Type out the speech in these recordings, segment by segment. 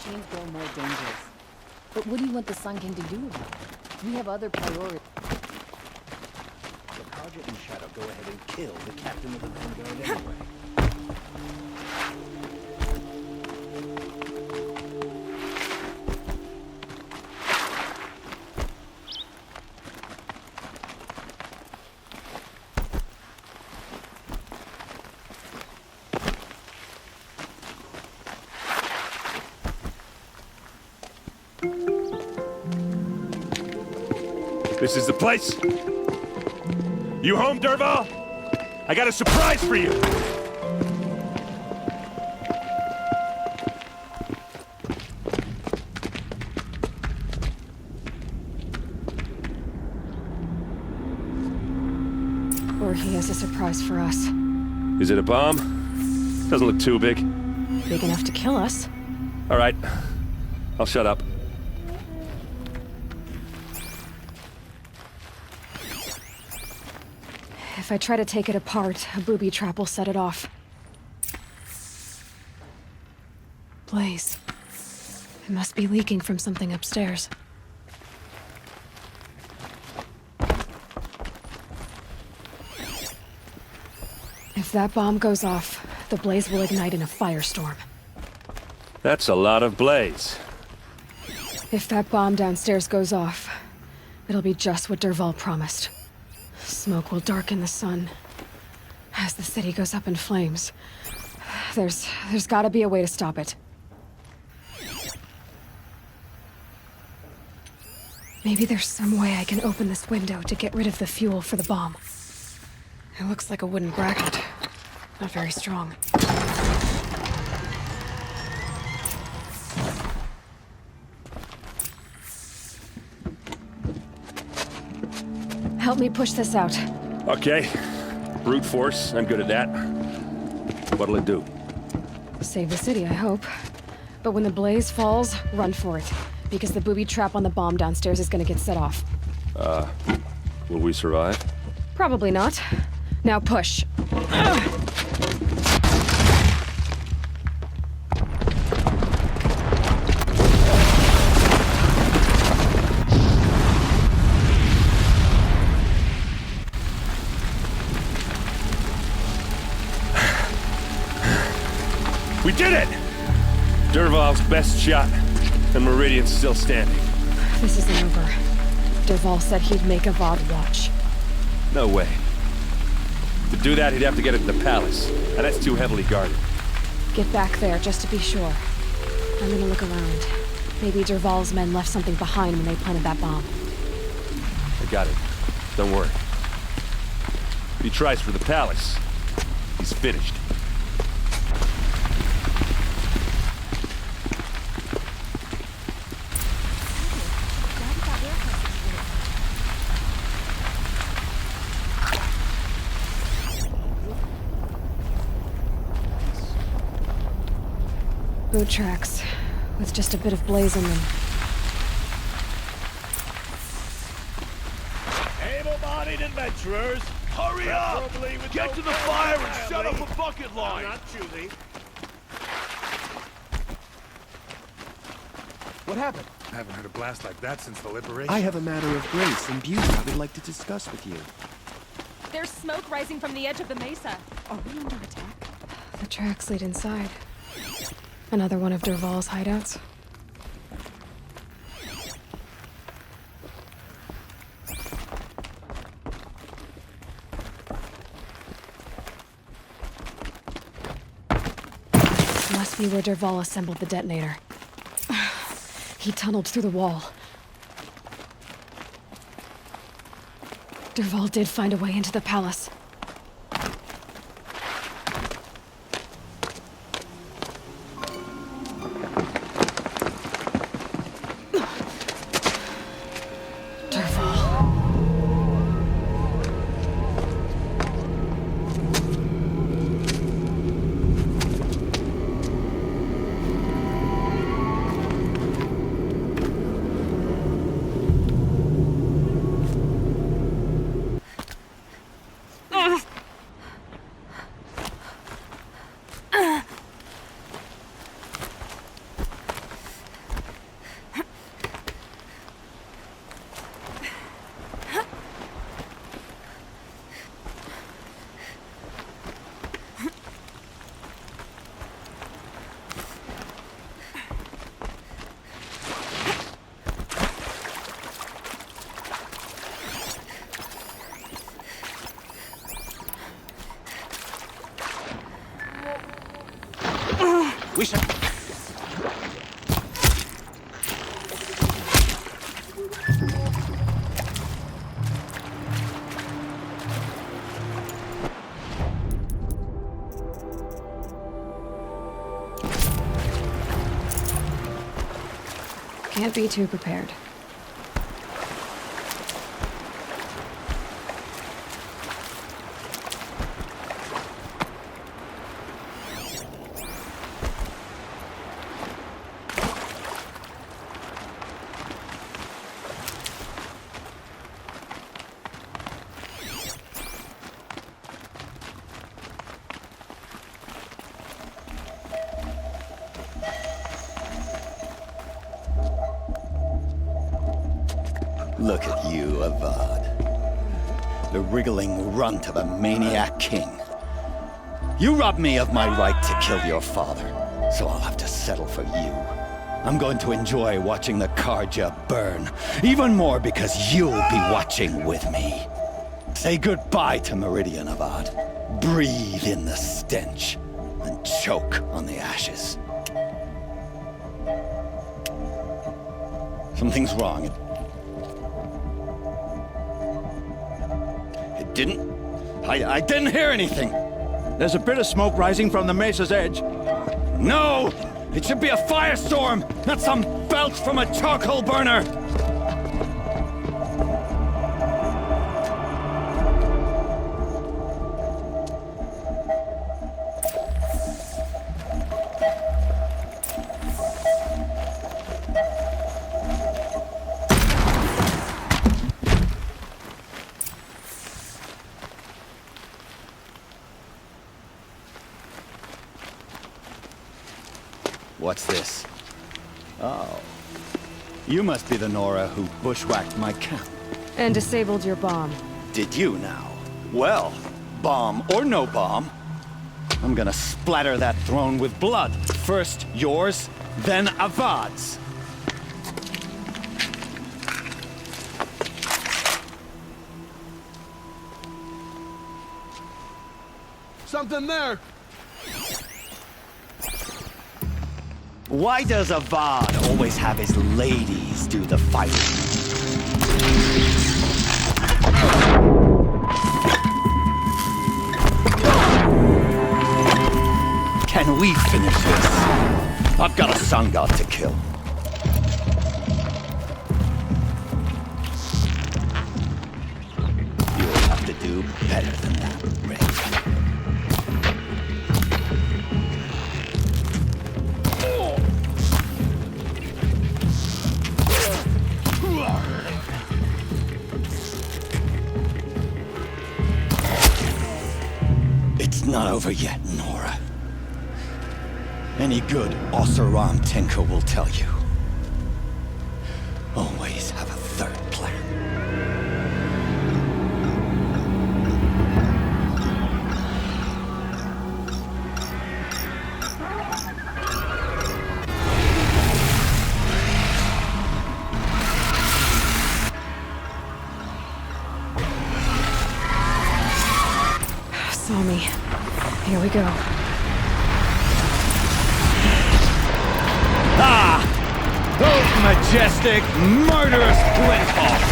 machines grow more dangerous. But what do you want the Sun King to do about it? We have other priorities. The Project and Shadow go ahead and kill the captain of the Vanguard anyway. This is the place. You home, Derval? I got a surprise for you. Or he has a surprise for us. Is it a bomb? Doesn't look too big. Big enough to kill us. All right. I'll shut up. If I try to take it apart, a booby trap will set it off. Blaze. It must be leaking from something upstairs. If that bomb goes off, the blaze will ignite in a firestorm. That's a lot of blaze. If that bomb downstairs goes off, it'll be just what Derval promised. Smoke will darken the sun. As the city goes up in flames, there's gotta be a way to stop it. Maybe there's some way I can open this window to get rid of the fuel for the bomb. It looks like a wooden bracket. Not very strong. Help me push this out. Okay. Brute force. I'm good at that. What'll it do? Save the city, I hope. But when the blaze falls, run for it. Because the booby trap on the bomb downstairs is gonna get set off. Will we survive? Probably not. Now push. We did it! Derval's best shot, and Meridian's still standing. This isn't over. Derval said he'd make Avad watch. No way. To do that, he'd have to get it to the palace, and that's too heavily guarded. Get back there, just to be sure. I'm gonna look around. Maybe Derval's men left something behind when they planted that bomb. I got it. Don't worry. If he tries for the palace, he's finished. Boot tracks, with just a bit of blaze in them. Able-bodied adventurers, hurry up! Get to the fire and set up a bucket line! Not Julie. What happened? I haven't heard a blast like that since the liberation. I have a matter of grace and beauty I would like to discuss with you. There's smoke rising from the edge of the mesa. Are we under attack? The tracks lead inside. Another one of Derval's hideouts. Must be where Derval assembled the detonator. He tunneled through the wall. Derval did find a way into the palace. We should... Can't be too prepared. Look at you, Avad. The wriggling runt of a maniac king. You robbed me of my right to kill your father, so I'll have to settle for you. I'm going to enjoy watching the Karja burn, even more because you'll be watching with me. Say goodbye to Meridian, Avad. Breathe in the stench, and choke on the ashes. Something's wrong. I didn't hear anything. There's a bit of smoke rising from the mesa's edge. No! It should be a firestorm, not some belch from a charcoal burner! What's this? Oh. You must be the Nora who bushwhacked my camp. And disabled your bomb. Did you now? Well, bomb or no bomb, I'm gonna splatter that throne with blood. First yours, then Avad's. Something there! Why does Avad always have his ladies do the fighting? Can we finish this? I've got a sun god to kill. You'll have to do better than that, Rick. It's not over yet, Nora. Any good Oseram tinker will tell you. Always have a third plan. Saw me. Here we go. Ah! Those majestic, murderous flinthawks!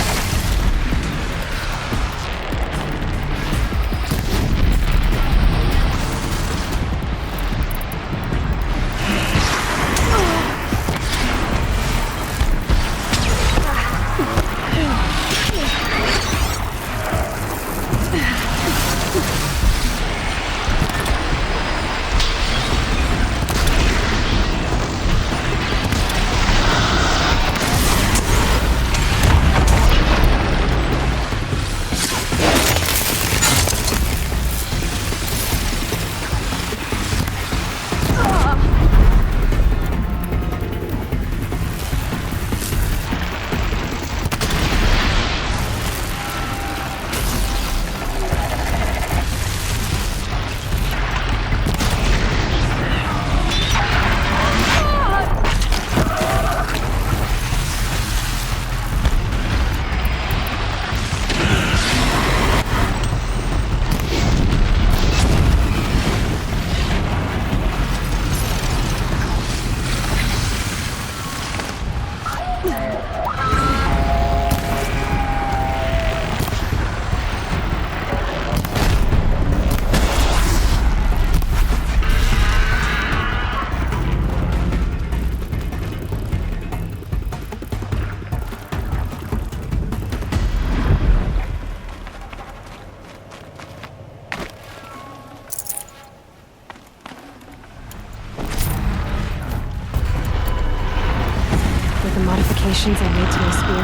modifications I made to my spear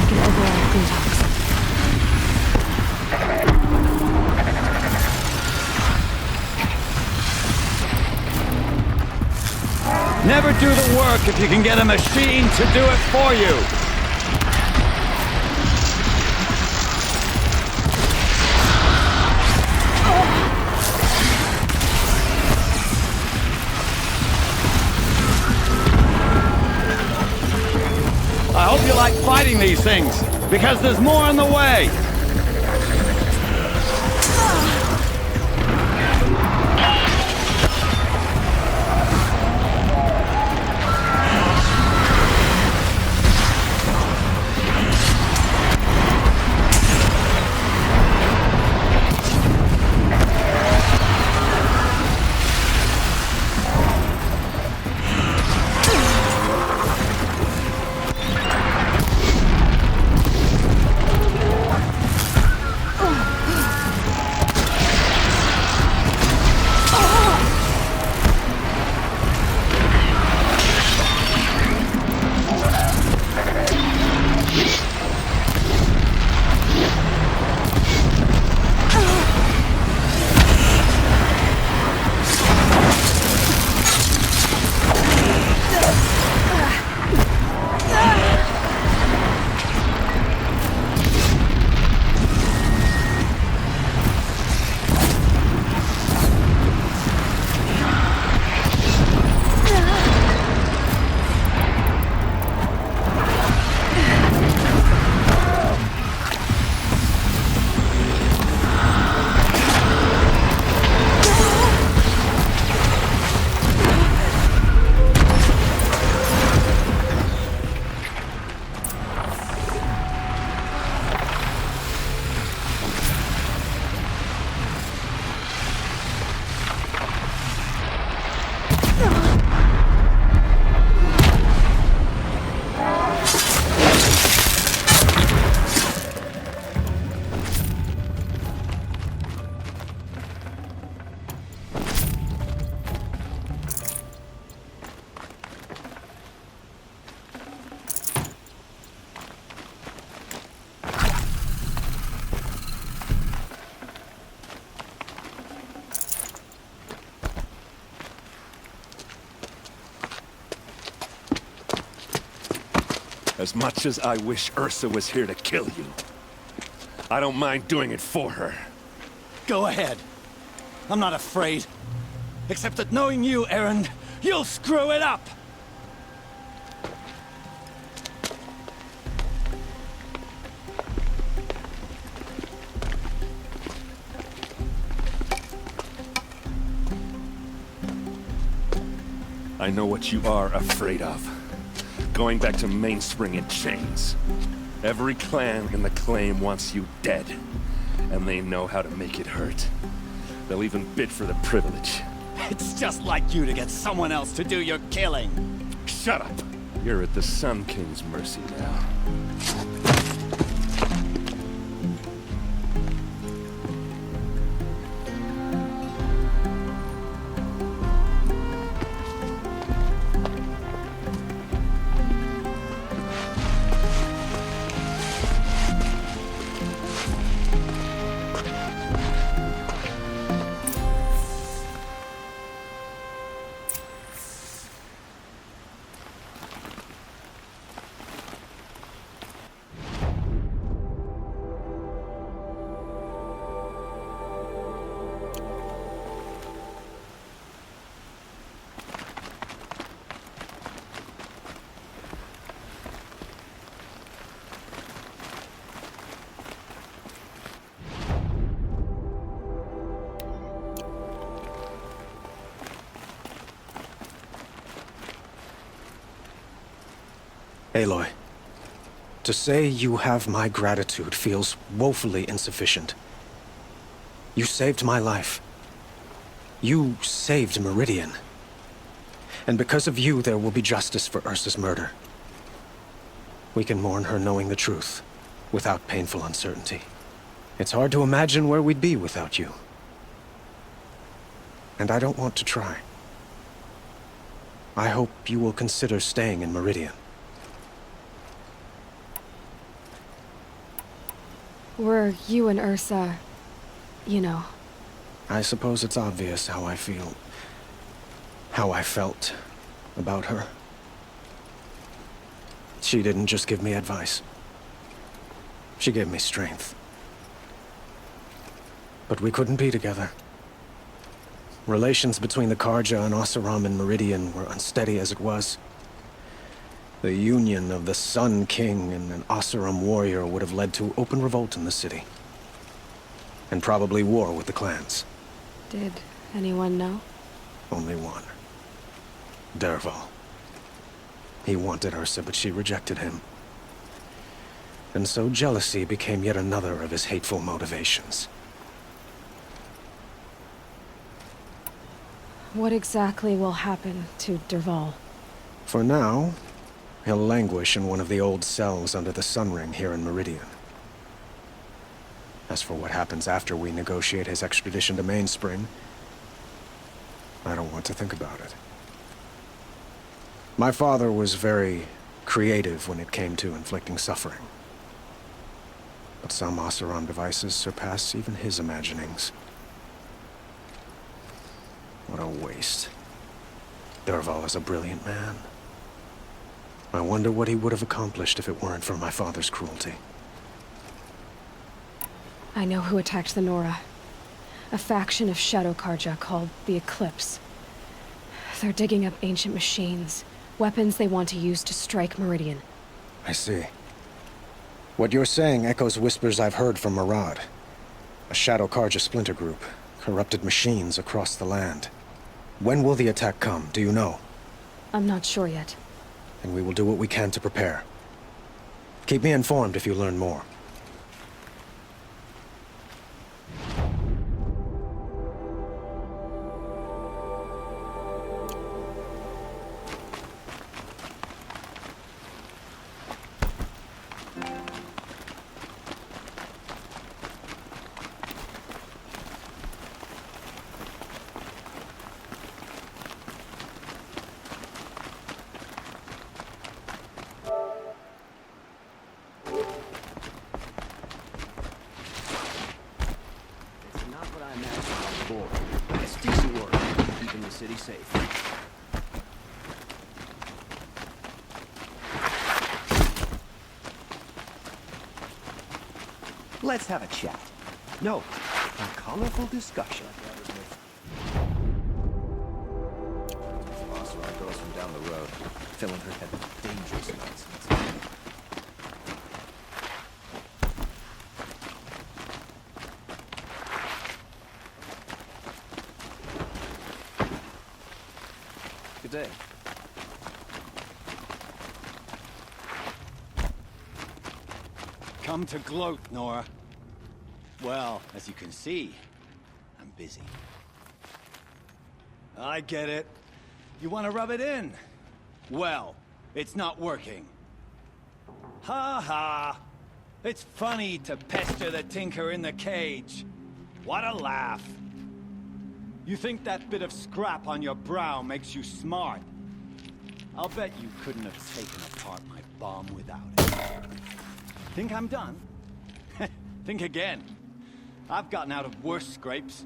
make an overall detox. Never do the work if you can get a machine to do it for you! I hope you like fighting these things, because there's more on the way! As much as I wish Ursa was here to kill you, I don't mind doing it for her. Go ahead. I'm not afraid. Except that knowing you, Erend, you'll screw it up! I know what you are afraid of. Going back to Mainspring in chains. Every clan in the claim wants you dead. And they know how to make it hurt. They'll even bid for the privilege. It's just like you to get someone else to do your killing. Shut up! You're at the Sun King's mercy now. Aloy, to say you have my gratitude feels woefully insufficient. You saved my life. You saved Meridian. And because of you, there will be justice for Ursa's murder. We can mourn her knowing the truth, without painful uncertainty. It's hard to imagine where we'd be without you. And I don't want to try. I hope you will consider staying in Meridian. Were you and Ursa, you know? I suppose it's obvious how I feel. How I felt about her. She didn't just give me advice. She gave me strength. But we couldn't be together. Relations between the Karja and Oseram and Meridian were unsteady as it was. The union of the Sun King and an Oseram warrior would have led to open revolt in the city. And probably war with the clans. Did anyone know? Only one. Derval. He wanted Ursa, but she rejected him. And so jealousy became yet another of his hateful motivations. What exactly will happen to Derval? For now, he'll languish in one of the old cells under the Sun Ring here in Meridian. As for what happens after we negotiate his extradition to Mainspring, I don't want to think about it. My father was very creative when it came to inflicting suffering. But some Oseram devices surpass even his imaginings. What a waste. Derval is a brilliant man. I wonder what he would have accomplished if it weren't for my father's cruelty. I know who attacked the Nora. A faction of Shadow Karja called the Eclipse. They're digging up ancient machines, weapons they want to use to strike Meridian. I see. What you're saying echoes whispers I've heard from Murad. A Shadow Karja splinter group, corrupted machines across the land. When will the attack come, do you know? I'm not sure yet. And we will do what we can to prepare. Keep me informed if you learn more. Let's have a chat. No, a colorful discussion. Oseram girls from down the road, filling her head with dangerous nonsense. Good day. Come to gloat, Nora. Well, as you can see, I'm busy. I get it. You want to rub it in? Well, it's not working. Ha ha! It's funny to pester the tinker in the cage. What a laugh. You think that bit of scrap on your brow makes you smart? I'll bet you couldn't have taken apart my bomb without it. Think I'm done? Think again. I've gotten out of worse scrapes.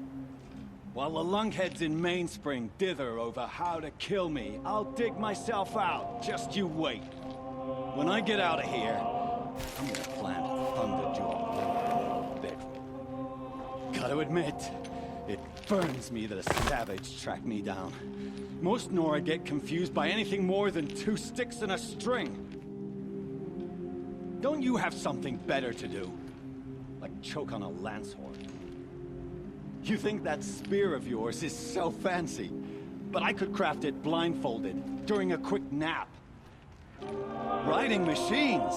While the lunkheads in Mainspring dither over how to kill me, I'll dig myself out. Just you wait. When I get out of here, I'm gonna plant a thunderjaw in your bedroom. Gotta admit, it burns me that a savage tracked me down. Most Nora get confused by anything more than 2 sticks and a string. Don't you have something better to do? Like choke on a lance horn. You think that spear of yours is so fancy, but I could craft it blindfolded during a quick nap. Riding machines?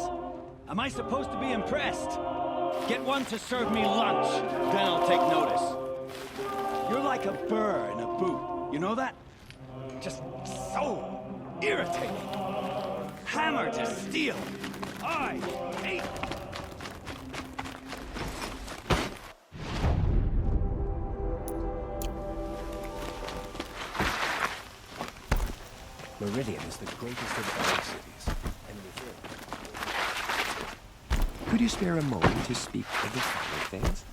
Am I supposed to be impressed? Get one to serve me lunch, then I'll take notice. You're like a burr in a boot, you know that? Just so irritating. Hammer to steel. I hate it. Meridian is the greatest of all cities, and Could you spare a moment to speak of the finer things?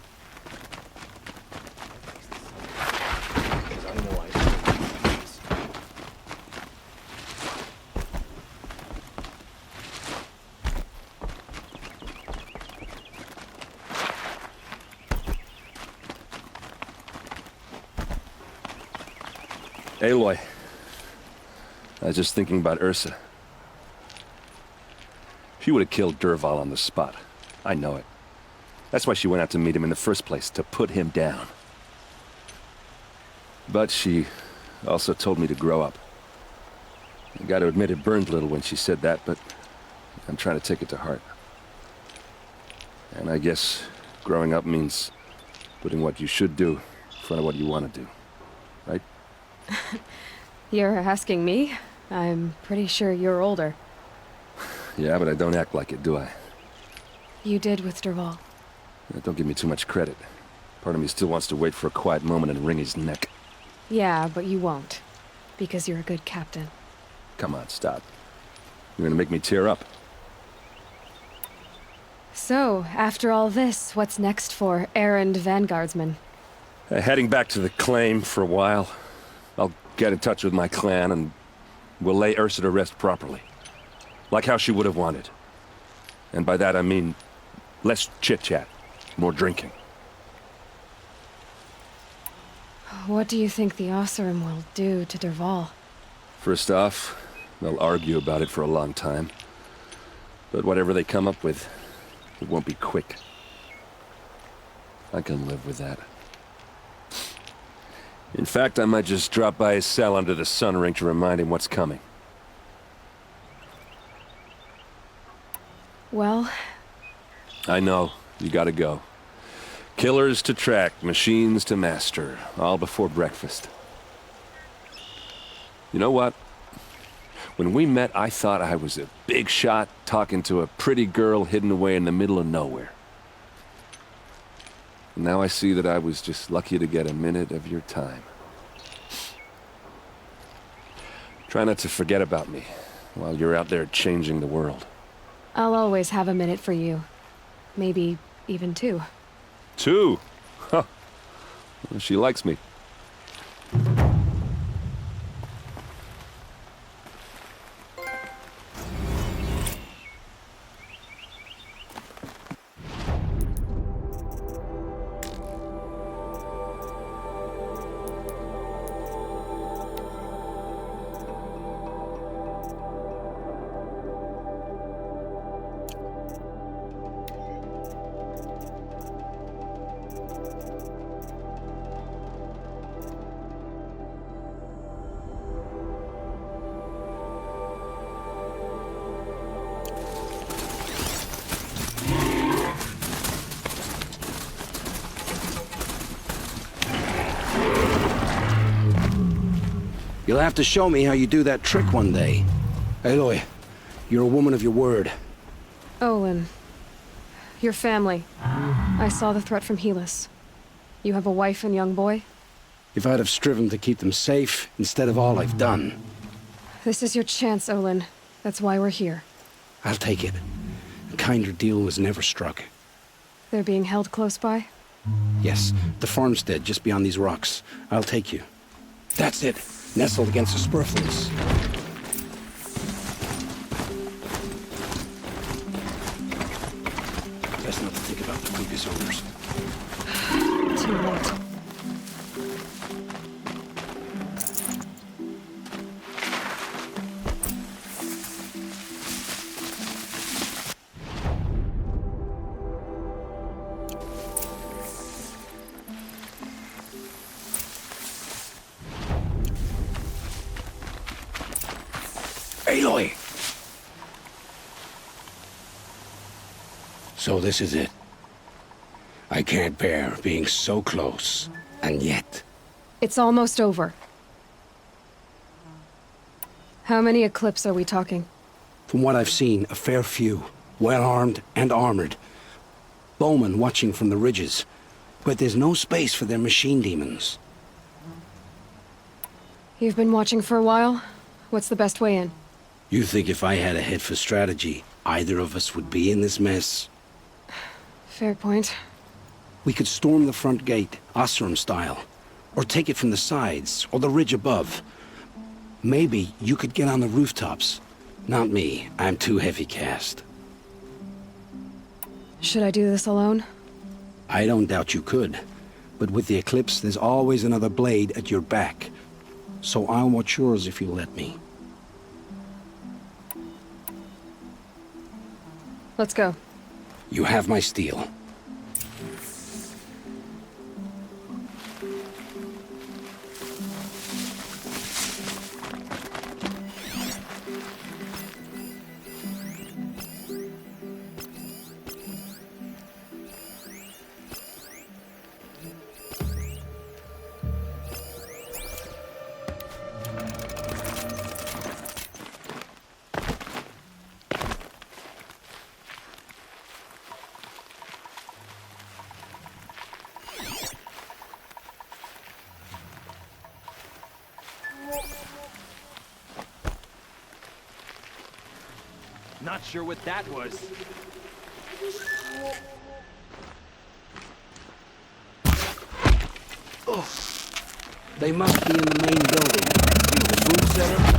Aloy, I was just thinking about Ursa. She would have killed Derval on the spot. I know it. That's why she went out to meet him in the first place, to put him down. But she also told me to grow up. I gotta admit it burned a little when she said that, but I'm trying to take it to heart. And I guess growing up means putting what you should do in front of what you want to do. Right? You're asking me? I'm pretty sure you're older. Yeah, but I don't act like it, do I? You did with Derval. Don't give me too much credit. Part of me still wants to wait for a quiet moment and wring his neck. Yeah, but you won't. Because you're a good captain. Come on, stop. You're gonna make me tear up. So, after all this, what's next for Erend Vanguardsman? Heading back to the claim for a while. I'll get in touch with my clan and we'll lay Ursa to rest properly. Like how she would have wanted. And by that I mean less chit-chat, more drinking. What do you think the Oseram will do to Derval? First off, they'll argue about it for a long time. But whatever they come up with, it won't be quick. I can live with that. In fact, I might just drop by his cell under the sun ring to remind him what's coming. Well... I know. You gotta go. Killers to track, machines to master. All before breakfast. You know what? When we met, I thought I was a big shot talking to a pretty girl hidden away in the middle of nowhere. Now I see that I was just lucky to get a minute of your time. Try not to forget about me while you're out there changing the world. I'll always have a minute for you. Maybe even two. Two? Huh. Well, she likes me. You'll have to show me how you do that trick one day. Aloy, you're a woman of your word. Olen. Your family. I saw the threat from Helis. You have a wife and young boy? If I'd have striven to keep them safe, instead of all I've done. This is your chance, Olen. That's why we're here. I'll take it. A kinder deal was never struck. They're being held close by? Yes, the farmstead just beyond these rocks. I'll take you. That's it. Nestled against the superfluous. Best not to think about the previous owners. Too late. Aloy! So this is it. I can't bear being so close, and yet... It's almost over. How many Eclipse are we talking? From what I've seen, a fair few. Well-armed and armored. Bowmen watching from the ridges. But there's no space for their machine demons. You've been watching for a while? What's the best way in? You think if I had a head for strategy, either of us would be in this mess? Fair point. We could storm the front gate, Osram style. Or take it from the sides, or the ridge above. Maybe you could get on the rooftops. Not me. I'm too heavy cast. Should I do this alone? I don't doubt you could. But with the eclipse, there's always another blade at your back. So I'll watch yours if you let me. Let's go. You have my steel. Not sure what that was. Oh, they must be in the main building. The food center?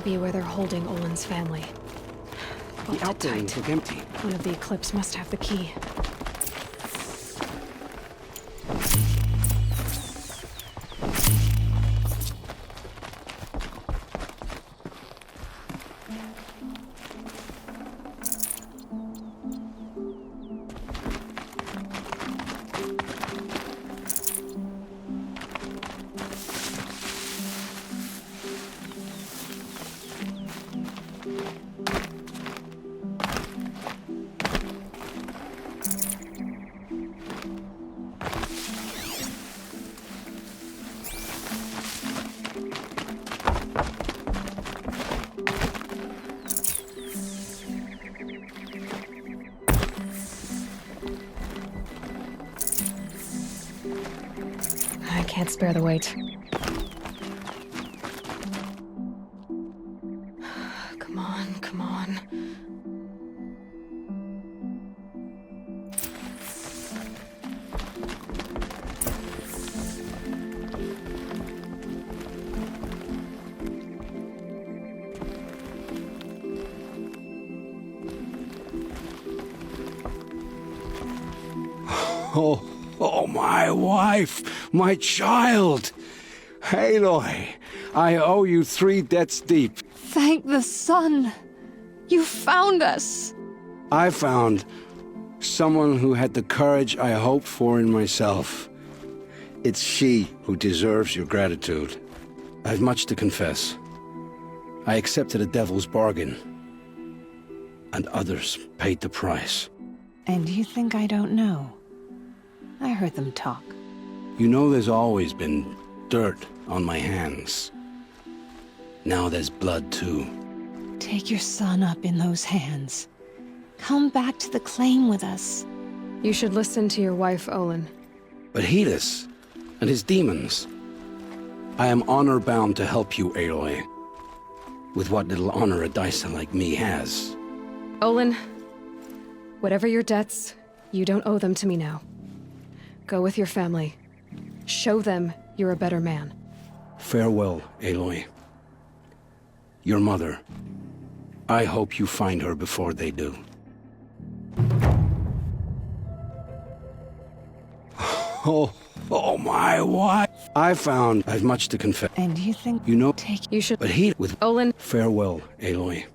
Be where they're holding Olen's family. The outbuildings look empty. One of the Eclipse must have the key. I can't spare the weight. Come on, come on. Oh, my wife, my child. Aloy, I owe you 3 debts deep. Thank the sun. You found us. I found someone who had the courage I hoped for in myself. It's she who deserves your gratitude. I've much to confess. I accepted a devil's bargain, and others paid the price. And you think I don't know? I heard them talk. You know there's always been dirt on my hands. Now there's blood, too. Take your son up in those hands. Come back to the claim with us. You should listen to your wife, Olen. But Hedis and his demons. I am honor-bound to help you, Aloy. With what little honor a Dyson like me has. Olen, whatever your debts, you don't owe them to me now. Go with your family. Show them you're a better man. Farewell, Aloy. Your mother. I hope you find her before they do. Oh, my wife. I've much to confess. And you think you know take you should, but he with Olen. Farewell, Aloy.